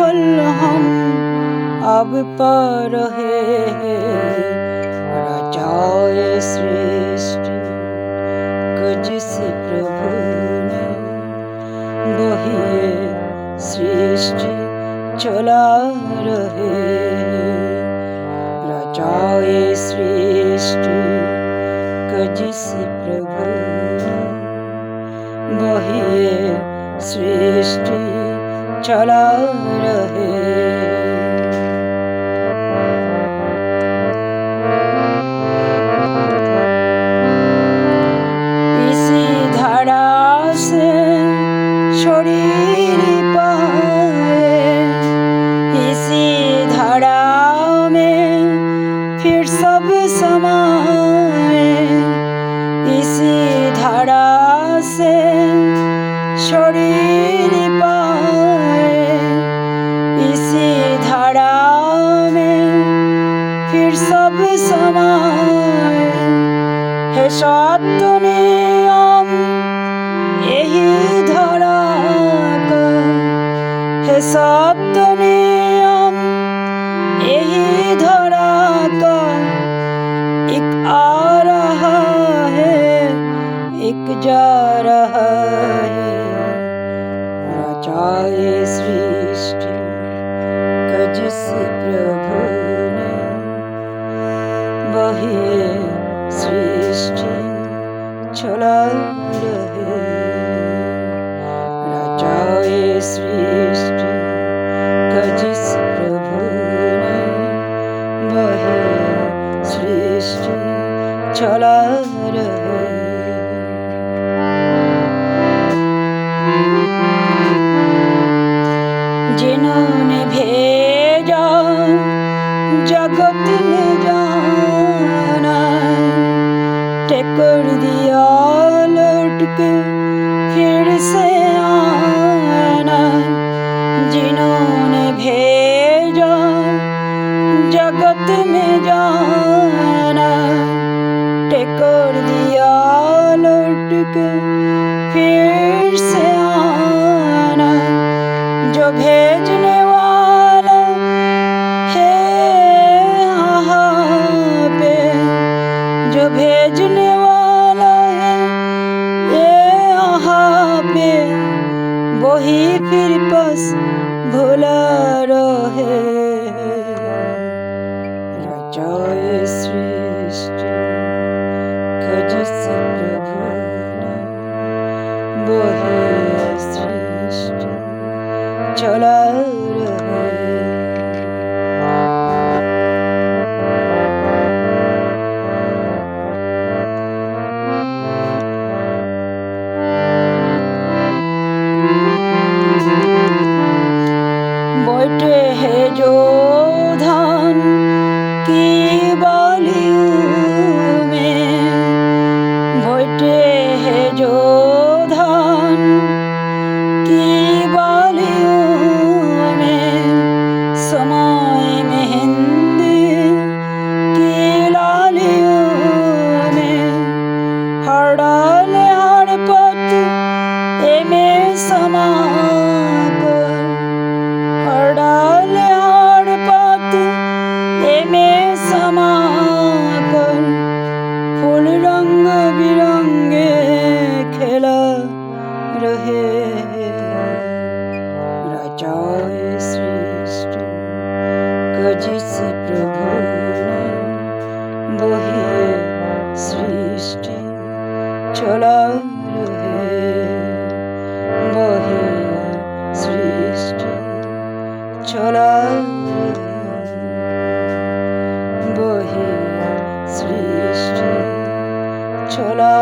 पल हम अब पा रहे हैं। रचाए सृष्टि को जिस प्रभु ने, वही ये सृष्टि चला रहे हैं। रचाए सृष्टि को जिस प्रभु ने, वही ये सृष्टि चला रहे। इसी धारा से शरीर पाए, इसी धारा में फिर सब समाए। इसी धारा से शरीर पाए, इसी धारा में फिर सब समाए। है सत्य नियम यही धारा का, है सत्य नियम यही धारा का। एक आ रहा है, एक जा रहा है। रचाए सृष्टि को जिस प्रभु ने, वही ये सृष्टि चला रहे। रचाए सृष्टि को जिस प्रभु ने, वही सृष्टि चला रहे। जिन्होंने भेजा जगत में जाना, ठेकर दिया लौट के फिर से आना। जिन्होंने भेजा जगत में जाना, ठेकर दिया लौट के फिर से आना। जो भेजने वाला है यहाँ पे, जो भेजने वाला है यहाँ पे, वही फिर बस भुला रहे। रचाए सृष्टि को जिस प्रभु ने, वही सृष्टि चला रहे। बैठे हैं जो धान की बालियों में, बैठे हैं जो धान की बालियों में। समय मेहंदी की लालियों में, हर डाल हर पत में समा कर, हर डाल हर पत में समा कर। फूल रंग बिरंगे खिला रहे। रचाए सृष्टि को जिस प्रभु ने, वही ये सृष्टि चला रहे। वही सृष्टि चला रहे। वही सृष्टि चला